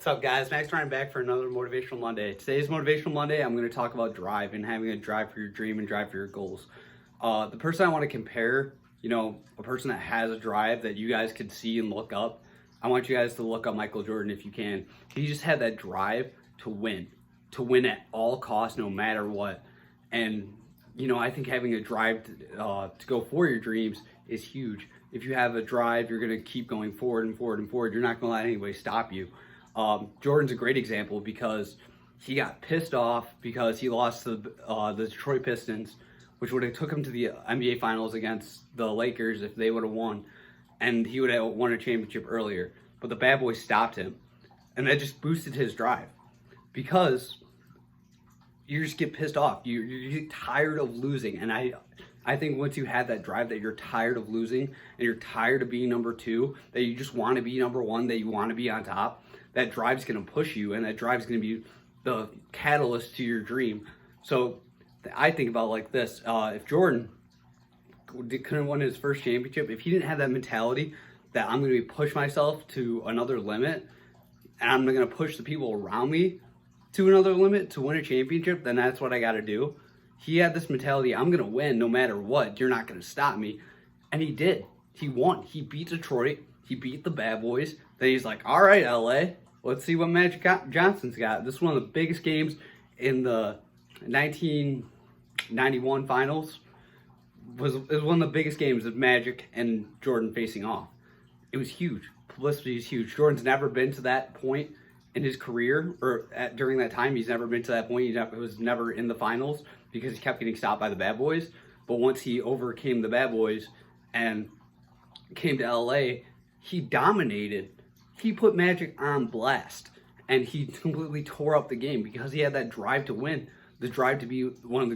What's up, guys? Max Ryan back for another Motivational Monday. Today's Motivational Monday, I'm going to talk about drive and having a drive for your dream and drive for your goals. The person I want to compare, a person that has a drive that you guys could see and look up, I want you guys to look up Michael Jordan if you can. He just had that drive to win at all costs, no matter what. And, I think having a drive to go for your dreams is huge. If you have a drive, you're going to keep going forward and forward and forward. You're not going to let anybody stop you. Jordan's a great example because he got pissed off because he lost to the Detroit Pistons, which would have took him to the NBA Finals against the Lakers if they would have won, and he would have won a championship earlier. But the bad boys stopped him, and that just boosted his drive because you just get pissed off. You get tired of losing, and I think once you have that drive that you're tired of losing and you're tired of being number two, that you just want to be number one, that you want to be on top, that drive's going to push you, and that drive's going to be the catalyst to your dream. So I think about it like this. If Jordan couldn't have won his first championship, if he didn't have that mentality that I'm going to push myself to another limit, and I'm going to push the people around me to another limit to win a championship, then that's what I got to do. He had this mentality, I'm going to win no matter what. You're not going to stop me. And he did. He won. He beat Detroit. He beat the bad boys. Then he's like, all right, LA, let's see what Magic Johnson's got. This is one of the biggest games in the 1991 finals. It was one of the biggest games of Magic and Jordan facing off. It was huge. Publicity is huge. Jordan's never been to that point in his career, or during that time, he's never been to that point. He was never in the finals because he kept getting stopped by the bad boys. But once he overcame the bad boys and came to LA, he dominated. He put Magic on blast, and he completely tore up the game because he had that drive to win, the drive to be one of the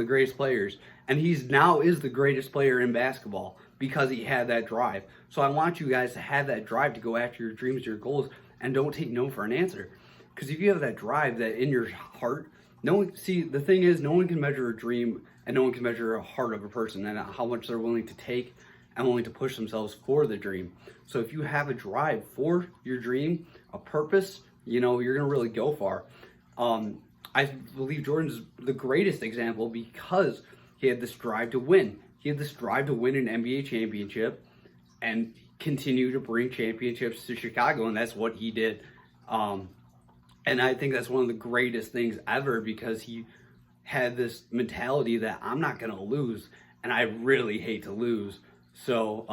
greatest players. And he's now is the greatest player in basketball because he had that drive. So I want you guys to have that drive to go after your dreams, your goals, and don't take no for an answer. Because if you have that drive that in your heart, the thing is, no one can measure a dream and no one can measure a heart of a person and how much they're willing to take and willing to push themselves for the dream. So if you have a drive for your dream, a purpose, you're going to really go far. I believe Jordan's the greatest example because he had this drive to win. He had this drive to win an NBA championship and continue to bring championships to Chicago, and that's what he did. And I think that's one of the greatest things ever because he had this mentality that I'm not going to lose, and I really hate to lose. So,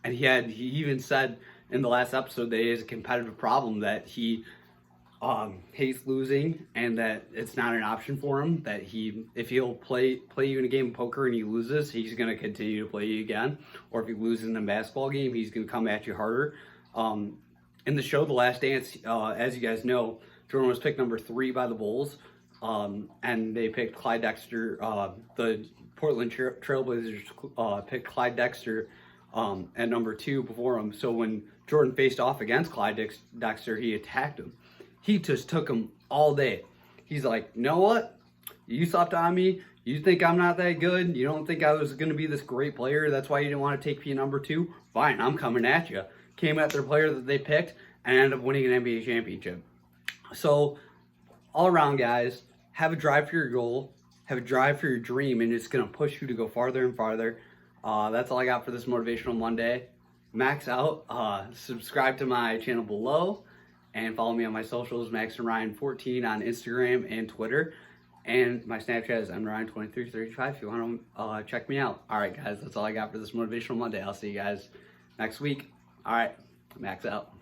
and he even said in the last episode that he has a competitive problem, that he hates losing and that it's not an option for him, that if he'll play you in a game of poker and he loses, he's going to continue to play you again. Or if he loses in a basketball game, he's going to come at you harder. In the show The Last Dance, as you guys know, Jordan was picked number 3 by the Bulls, and they picked Clyde Dexter. The Portland Trailblazers picked Clyde Dexter at number 2 before him. So when Jordan faced off against Clyde Dexter, he attacked him. He just took him all day. He's like, you know what? You stopped on me. You think I'm not that good? You don't think I was going to be this great player? That's why you didn't want to take me number 2? Fine, I'm coming at you. Came at their player that they picked and ended up winning an NBA championship. So, all around, guys, have a drive for your goal. Have a drive for your dream, and it's going to push you to go farther and farther. That's all I got for this Motivational Monday. Max out. Subscribe to my channel below. And follow me on my socials, Max and Ryan 14 on Instagram and Twitter. And my Snapchat is mryan2335 if you want to check me out. All right, guys, that's all I got for this Motivational Monday. I'll see you guys next week. All right, Max out.